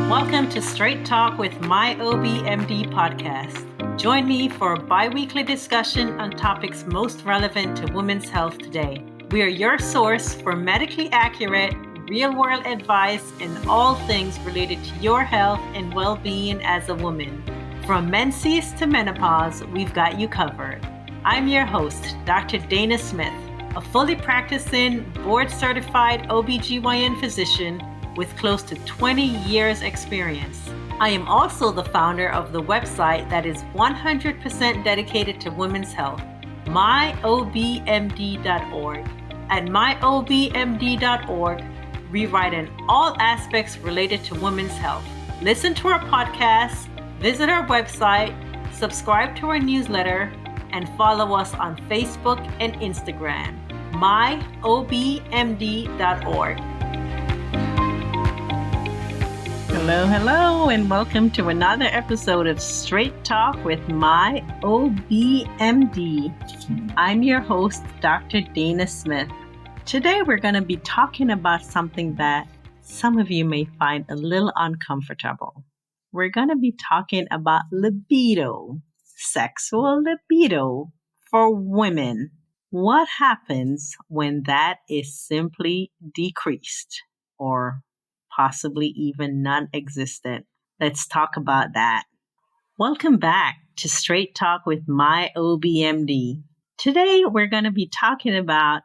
Welcome to Straight Talk with My OBMD podcast. Join me for a bi-weekly discussion on topics most relevant to women's health today. We are your source for medically accurate, real-world advice and all things related to your health and well-being as a woman. From menses to menopause, we've got you covered. I'm your host, Dr. Dayna Smith, a fully practicing, board-certified OBGYN physician with close to 20 years experience. I am also the founder of the website that is 100% dedicated to women's health, myobmd.org. At myobmd.org, we write in all aspects related to women's health. Listen to our podcast, visit our website, subscribe to our newsletter, and follow us on Facebook and Instagram, myobmd.org. Hello, and welcome to another episode of Straight Talk with My OBMD. I'm your host, Dr. Dayna Smith. Today, we're going to be talking about something that some of you may find a little uncomfortable. We're going to be talking about libido, sexual libido for women. What happens when that is simply decreased or possibly even non-existent? Let's talk about that. Welcome back to Straight Talk with My OBMD. Today, we're going to be talking about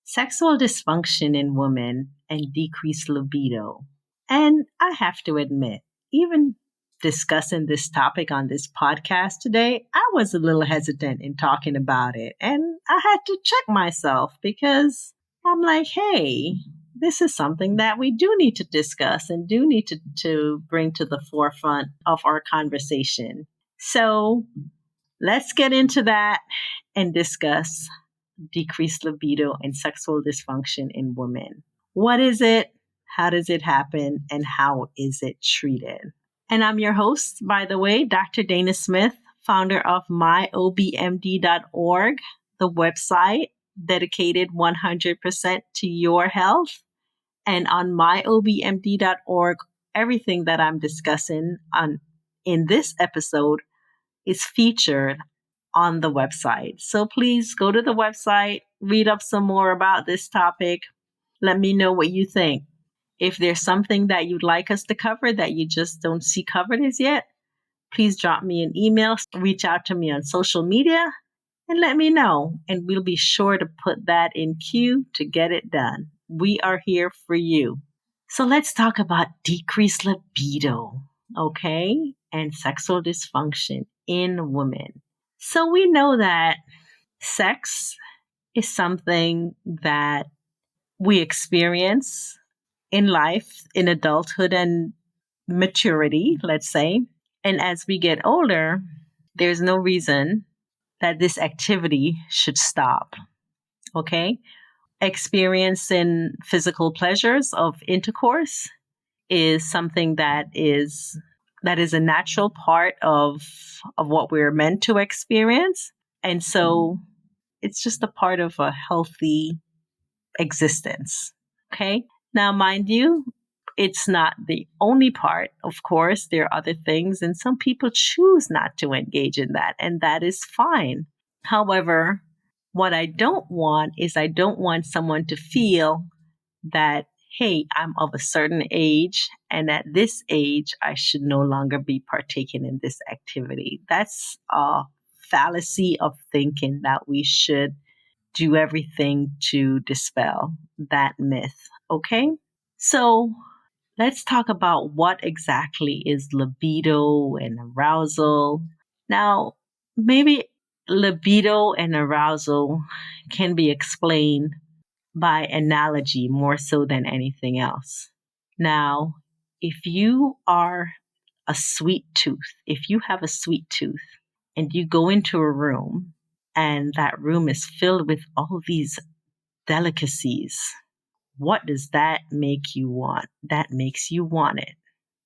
sexual dysfunction in women and decreased libido. And I have to admit, even discussing this topic on this podcast today, I was a little hesitant in talking about it. And I had to check myself because I'm like, hey, this is something that we do need to discuss and do need to bring to the forefront of our conversation. So let's get into that and discuss decreased libido and sexual dysfunction in women. What is it? How does it happen? And how is it treated? And I'm your host, by the way, Dr. Dayna Smith, founder of myobmd.org, the website dedicated 100% to your health. And on myobmd.org, everything that I'm discussing in this episode is featured on the website. So please go to the website, read up some more about this topic. Let me know what you think. If there's something that you'd like us to cover that you just don't see covered as yet, please drop me an email, reach out to me on social media, and let me know. And we'll be sure to put that in queue to get it done. We are here for you. So let's talk about decreased libido, okay? And sexual dysfunction in women. So we know that sex is something that we experience in life, in adulthood and maturity, let's say. And as we get older, there's no reason that this activity should stop, okay? Experiencing physical pleasures of intercourse is something that is a natural part of what we're meant to experience. And so it's just a part of a healthy existence. Okay. Now, mind you, it's not the only part. Of course, there are other things, and some people choose not to engage in that, and that is fine. However, what I don't want is I don't want someone to feel that, hey, I'm of a certain age, and at this age, I should no longer be partaking in this activity. That's a fallacy of thinking that we should do everything to dispel that myth, okay? So let's talk about what exactly is libido and arousal. Now, maybe libido and arousal can be explained by analogy more so than anything else. Now, if you are a sweet tooth, if you have a sweet tooth and you go into a room and that room is filled with all these delicacies, what does that make you want? That makes you want it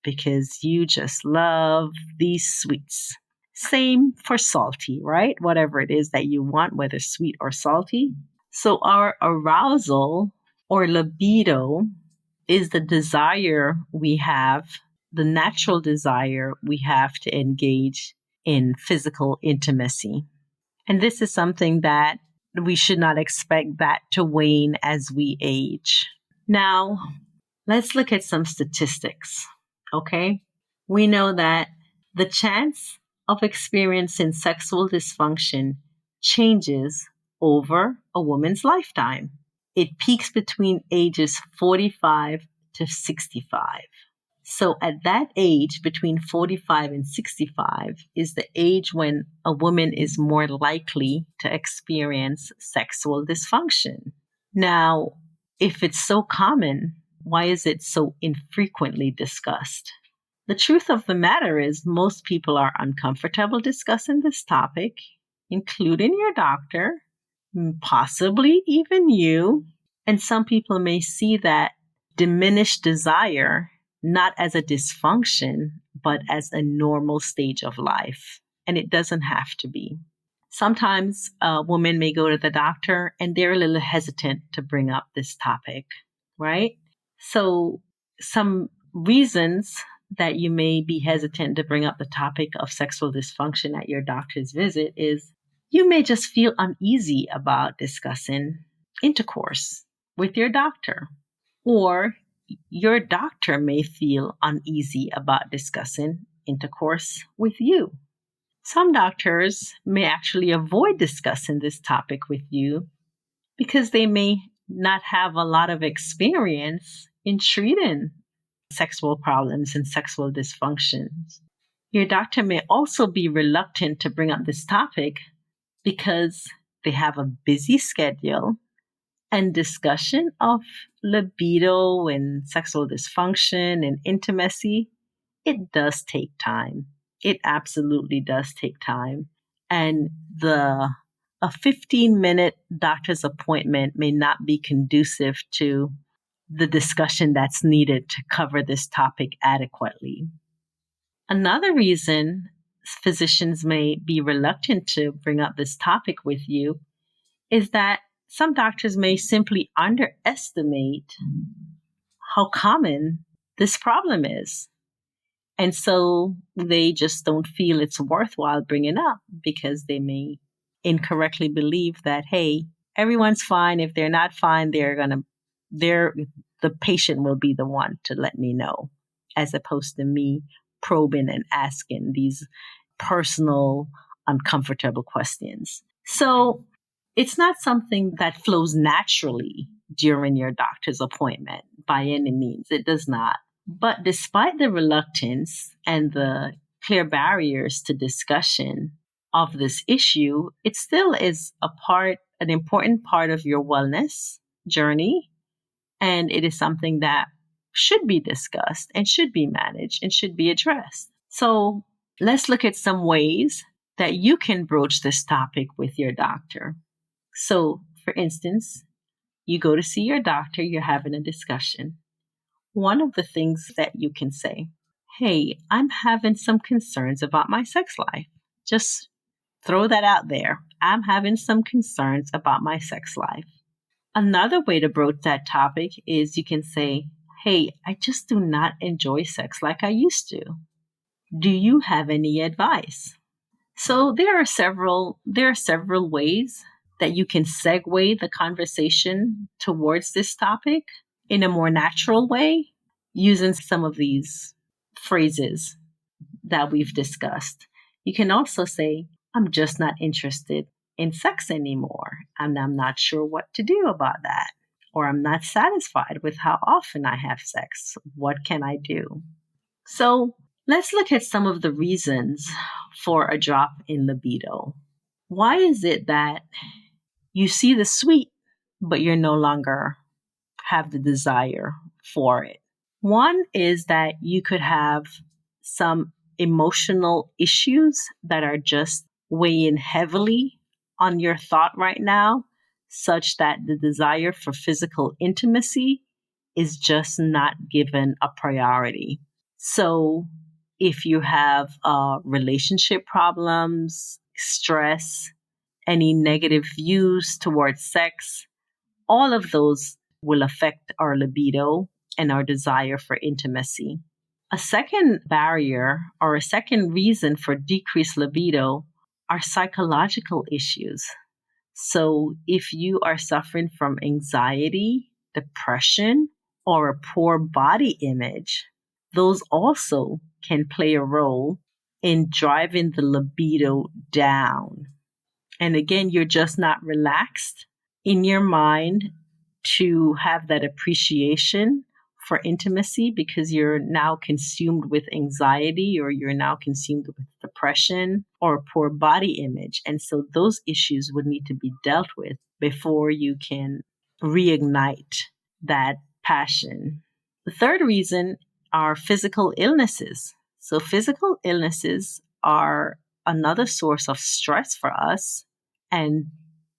because you just love these sweets. Same for salty, right? Whatever it is that you want, whether sweet or salty. So our arousal or libido is the desire we have the natural desire we have to engage in physical intimacy. And this is something that we should not expect that to wane as we age. Now, let's look at some statistics, okay? We know that the chance of experiencing sexual dysfunction changes over a woman's lifetime. It peaks between ages 45 to 65. So at that age, between 45 and 65, is the age when a woman is more likely to experience sexual dysfunction. Now, if it's so common, why is it so infrequently discussed? The truth of the matter is, most people are uncomfortable discussing this topic, including your doctor, possibly even you. And some people may see that diminished desire not as a dysfunction, but as a normal stage of life. And it doesn't have to be. Sometimes women may go to the doctor and they're a little hesitant to bring up this topic, right? So some reasons that you may be hesitant to bring up the topic of sexual dysfunction at your doctor's visit is you may just feel uneasy about discussing intercourse with your doctor, or your doctor may feel uneasy about discussing intercourse with you. Some doctors may actually avoid discussing this topic with you because they may not have a lot of experience in treating sexual problems and sexual dysfunctions. Your doctor may also be reluctant to bring up this topic because they have a busy schedule, and discussion of libido and sexual dysfunction and intimacy, it does take time. It absolutely does take time. And a 15-minute doctor's appointment may not be conducive to the discussion that's needed to cover this topic adequately. Another reason physicians may be reluctant to bring up this topic with you is that some doctors may simply underestimate how common this problem is. And so they just don't feel it's worthwhile bringing up because they may incorrectly believe that, hey, everyone's fine. If they're not fine, the patient will be the one to let me know, as opposed to me probing and asking these personal, uncomfortable questions. So it's not something that flows naturally during your doctor's appointment by any means. It does not. But despite the reluctance and the clear barriers to discussion of this issue, it still is an important part of your wellness journey. And it is something that should be discussed and should be managed and should be addressed. So let's look at some ways that you can broach this topic with your doctor. So, for instance, you go to see your doctor, you're having a discussion. One of the things that you can say, hey, I'm having some concerns about my sex life. Just throw that out there. I'm having some concerns about my sex life. Another way to broach that topic is you can say, hey, I just do not enjoy sex like I used to. Do you have any advice? So there are several ways that you can segue the conversation towards this topic in a more natural way using some of these phrases that we've discussed. You can also say, I'm just not interested in sex anymore, and I'm not sure what to do about that. Or I'm not satisfied with how often I have sex. What can I do? So let's look at some of the reasons for a drop in libido. Why is it that you see the sweet, but you're no longer have the desire for it? One is that you could have some emotional issues that are just weighing heavily on your thought right now, such that the desire for physical intimacy is just not given a priority. So if you have relationship problems, stress, any negative views towards sex, all of those will affect our libido and our desire for intimacy. A second barrier or a second reason for decreased libido are psychological issues. So if you are suffering from anxiety, depression, or a poor body image, those also can play a role in driving the libido down. And again, you're just not relaxed in your mind to have that appreciation for intimacy because you're now consumed with anxiety or you're now consumed with depression or poor body image. And so those issues would need to be dealt with before you can reignite that passion. The third reason are physical illnesses. So physical illnesses are another source of stress for us, and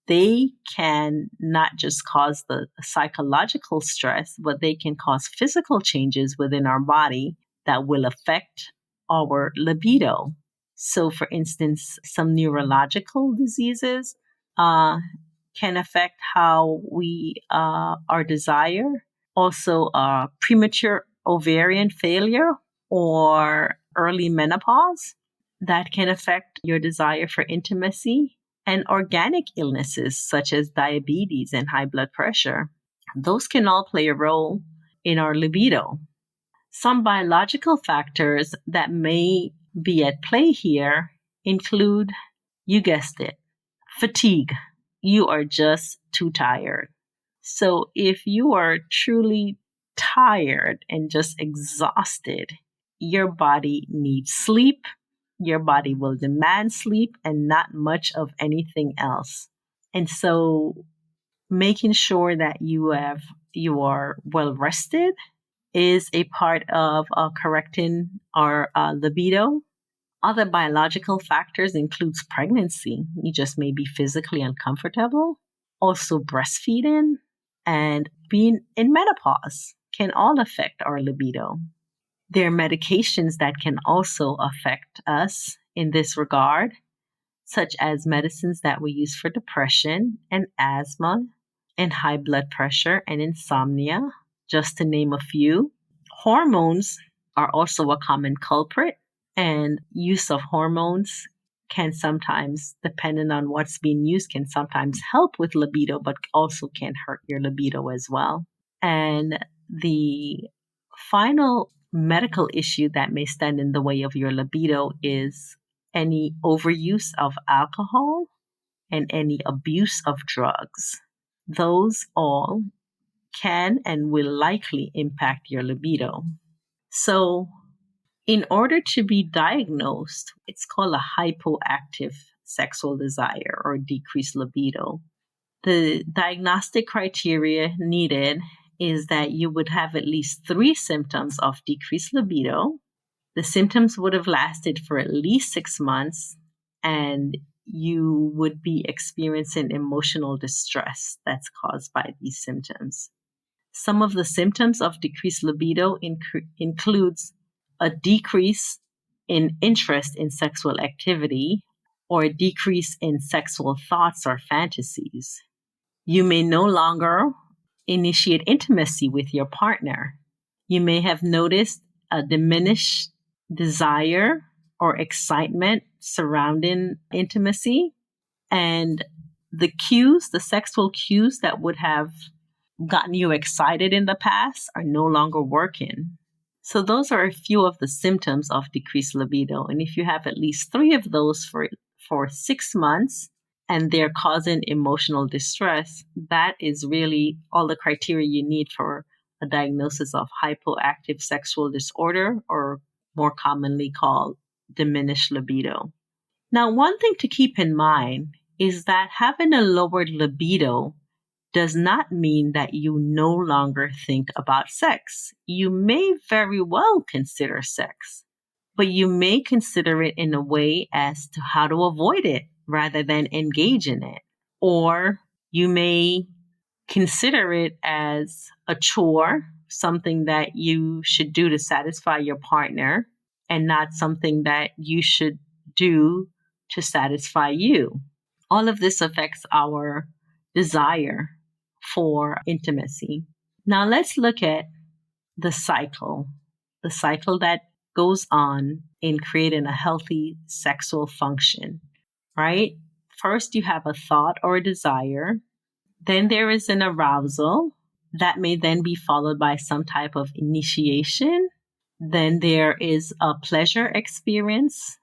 they can not just cause the psychological stress, but they can cause physical changes within our body that will affect our libido. So, for instance, some neurological diseases can affect how we our desire. Also, premature ovarian failure or early menopause that can affect your desire for intimacy, and organic illnesses such as diabetes and high blood pressure. Those can all play a role in our libido. Some biological factors that may be at play here include, you guessed it, fatigue. You are just too tired. So if you are truly tired and just exhausted, your body needs sleep. Your body will demand sleep and not much of anything else. And so making sure that you are well rested is a part of correcting our libido. Other biological factors includes pregnancy. You just may be physically uncomfortable. Also breastfeeding and being in menopause can all affect our libido. There are medications that can also affect us in this regard, such as medicines that we use for depression and asthma and high blood pressure and insomnia, just to name a few. Hormones are also a common culprit, and use of hormones can sometimes, depending on what's being used, can sometimes help with libido, but also can hurt your libido as well. And the final medical issue that may stand in the way of your libido is any overuse of alcohol and any abuse of drugs. Those all can and will likely impact your libido. So, in order to be diagnosed, it's called a hypoactive sexual desire or decreased libido. The diagnostic criteria needed is that you would have at least 3 symptoms of decreased libido. The symptoms would have lasted for at least 6 months, and you would be experiencing emotional distress that's caused by these symptoms. Some of the symptoms of decreased libido includes a decrease in interest in sexual activity or a decrease in sexual thoughts or fantasies. You may no longer initiate intimacy with your partner. You may have noticed a diminished desire or excitement surrounding intimacy, and the sexual cues that would have gotten you excited in the past are no longer working. So those are a few of the symptoms of decreased libido. And if you have at least 3 of those for 6 months and they're causing emotional distress, that is really all the criteria you need for a diagnosis of hypoactive sexual disorder, or more commonly called diminished libido. Now, one thing to keep in mind is that having a lowered libido does not mean that you no longer think about sex. You may very well consider sex, but you may consider it in a way as to how to avoid it rather than engage in it. Or you may consider it as a chore, something that you should do to satisfy your partner, and not something that you should do to satisfy you. All of this affects our desire for intimacy. Now let's look at the cycle, the cycle that goes on in creating a healthy sexual function, right? First, you have a thought or a desire. Then there is an arousal that may then be followed by some type of initiation. Then there is a pleasure experience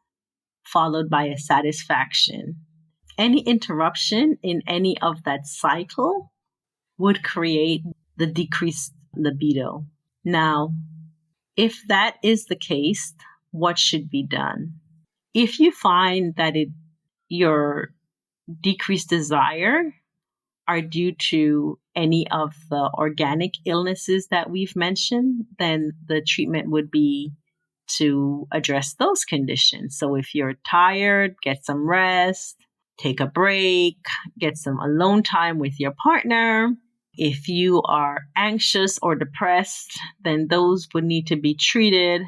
followed by a satisfaction. Any interruption in any of that cycle would create the decreased libido. Now, if that is the case, what should be done? If you find that your decreased desire are due to any of the organic illnesses that we've mentioned, then the treatment would be to address those conditions. So if you're tired, get some rest, take a break, get some alone time with your partner. If you are anxious or depressed, then those would need to be treated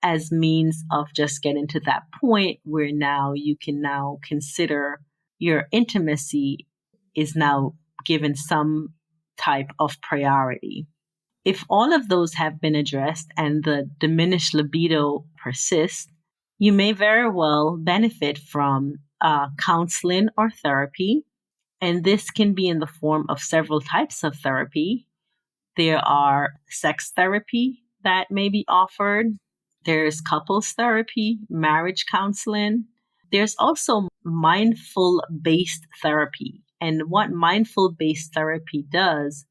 as means of just getting to that point where now you can now consider your intimacy is now given some type of priority. If all of those have been addressed and the diminished libido persists, you may very well benefit from counseling or therapy. And this can be in the form of several types of therapy. There are sex therapy that may be offered. There's couples therapy, marriage counseling. There's also mindful based therapy. And what mindful based therapy does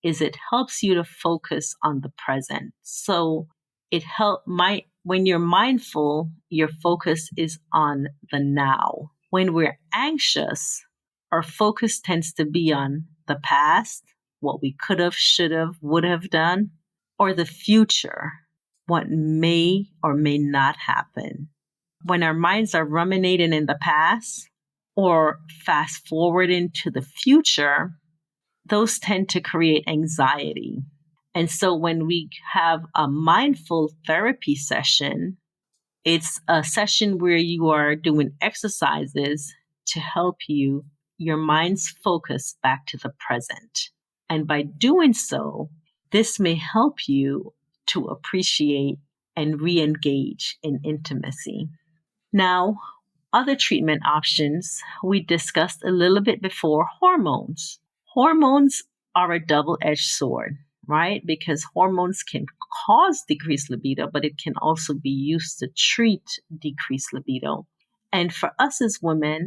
is it helps you to focus on the present. So when you're mindful, your focus is on the now. When we're anxious, our focus tends to be on the past, what we could have, should have, would have done, or the future, what may or may not happen. When our minds are ruminating in the past or fast forwarding to the future, those tend to create anxiety. And so when we have a mindful therapy session, it's a session where you are doing exercises to help your mind's focus back to the present. And by doing so, this may help you to appreciate and re-engage in intimacy. Now, other treatment options we discussed a little bit before: hormones. Hormones are a double-edged sword, right? Because hormones can cause decreased libido, but it can also be used to treat decreased libido. And for us as women,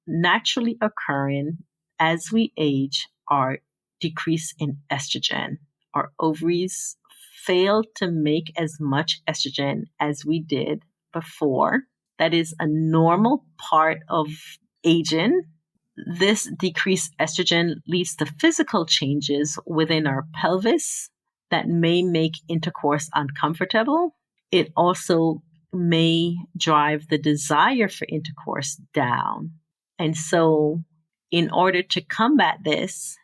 naturally occurring as we age are decrease in estrogen. Our ovaries fail to make as much estrogen as we did before. That is a normal part of aging. This decreased estrogen leads to physical changes within our pelvis that may make intercourse uncomfortable. It also may drive the desire for intercourse down. And so, in order to combat this,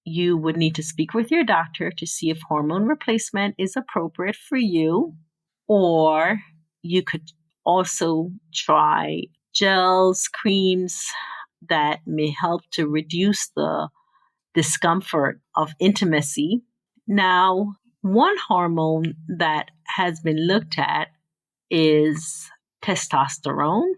you would need to speak with your doctor to see if hormone replacement is appropriate for you, or you could also try gels, creams that may help to reduce the discomfort of intimacy. Now, one hormone that has been looked at is testosterone.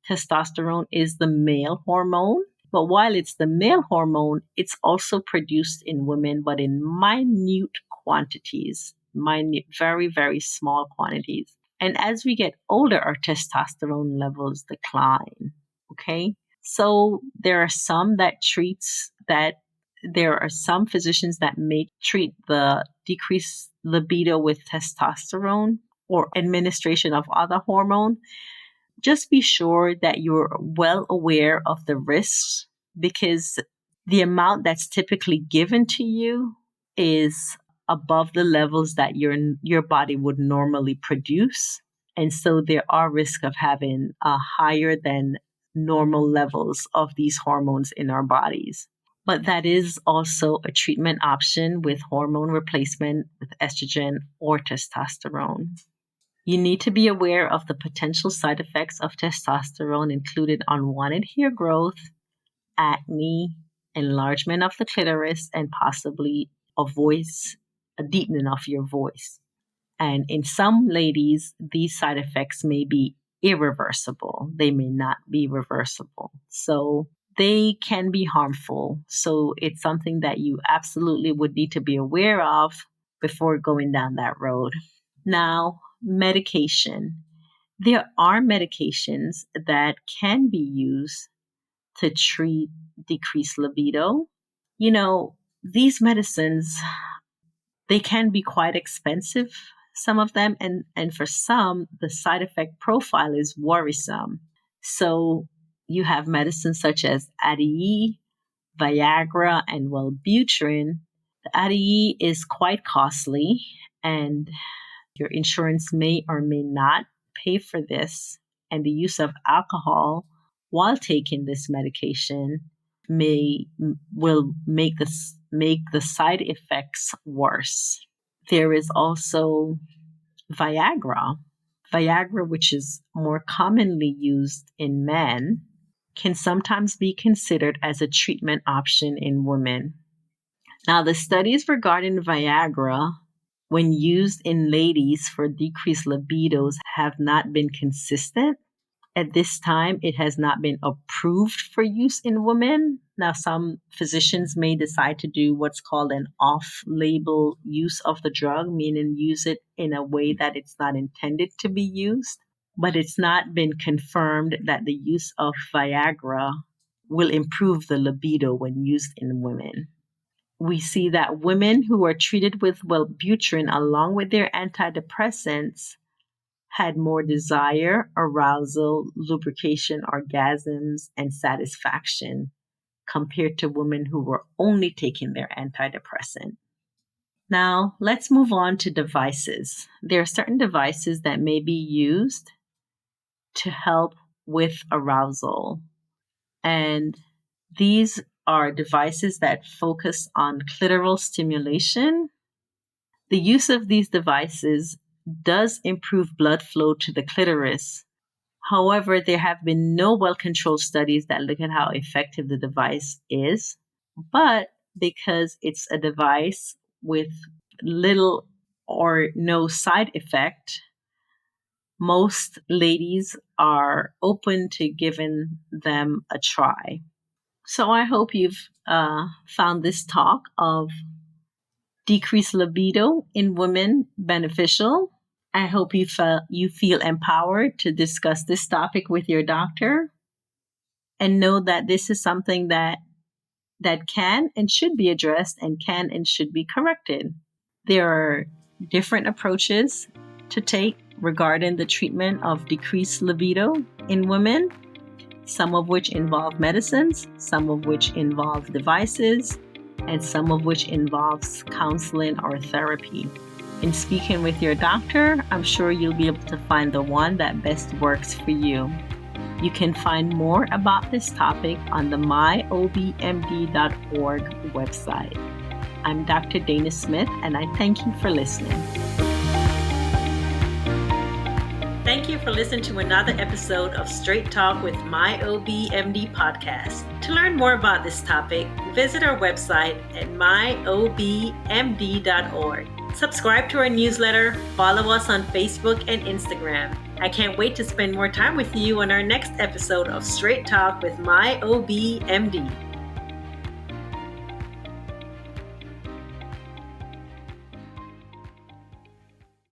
Testosterone is the male hormone, but while it's the male hormone, it's also produced in women, but in minute quantities, very, very small quantities. And as we get older, our testosterone levels decline. Okay. So there are some physicians that may treat the decreased libido with testosterone or administration of other hormone. Just be sure that you're well aware of the risks, because the amount that's typically given to you is above the levels that your body would normally produce. And so there are risks of having higher than normal levels of these hormones in our bodies. But that is also a treatment option with hormone replacement with estrogen or testosterone. You need to be aware of the potential side effects of testosterone, including unwanted hair growth, acne, enlargement of the clitoris, and possibly a deepening of your voice. And in some ladies, these side effects may be irreversible. They may not be reversible. So they can be harmful. So it's something that you absolutely would need to be aware of before going down that road. Now, medication. There are medications that can be used to treat decreased libido. You know, these medicines, they can be quite expensive, some of them, and for some, the side effect profile is worrisome. So you have medicines such as ADE, Viagra, and Wellbutrin. The ADE is quite costly, and your insurance may or may not pay for this. And the use of alcohol while taking this medication will make the side effects worse. There is also Viagra. Viagra, which is more commonly used in men, can sometimes be considered as a treatment option in women. Now, the studies regarding Viagra, when used in ladies for decreased libidos, have not been consistent. At this time, it has not been approved for use in women. Now, some physicians may decide to do what's called an off-label use of the drug, meaning use it in a way that it's not intended to be used. But it's not been confirmed that the use of Viagra will improve the libido when used in women. We see that women who are treated with Wellbutrin along with their antidepressants had more desire, arousal, lubrication, orgasms, and satisfaction compared to women who were only taking their antidepressant. Now, let's move on to devices. There are certain devices that may be used to help with arousal, and these are devices that focus on clitoral stimulation. The use of these devices does improve blood flow to the clitoris. However, there have been no well-controlled studies that look at how effective the device is. But because it's a device with little or no side effect, most ladies are open to giving them a try. So I hope you've found this talk of decreased libido in women beneficial. I hope you feel empowered to discuss this topic with your doctor, and know that this is something that can and should be addressed and can and should be corrected. There are different approaches to take regarding the treatment of decreased libido in women, some of which involve medicines, some of which involve devices, and some of which involves counseling or therapy. In speaking with your doctor, I'm sure you'll be able to find the one that best works for you. You can find more about this topic on the myobmd.org website. I'm Dr. Dayna Smith, and I thank you for listening. Thank you for listening to another episode of Straight Talk with My OBMD podcast. To learn more about this topic, visit our website at myobmd.org. Subscribe to our newsletter, follow us on Facebook and Instagram. I can't wait to spend more time with you on our next episode of Straight Talk with My OBMD.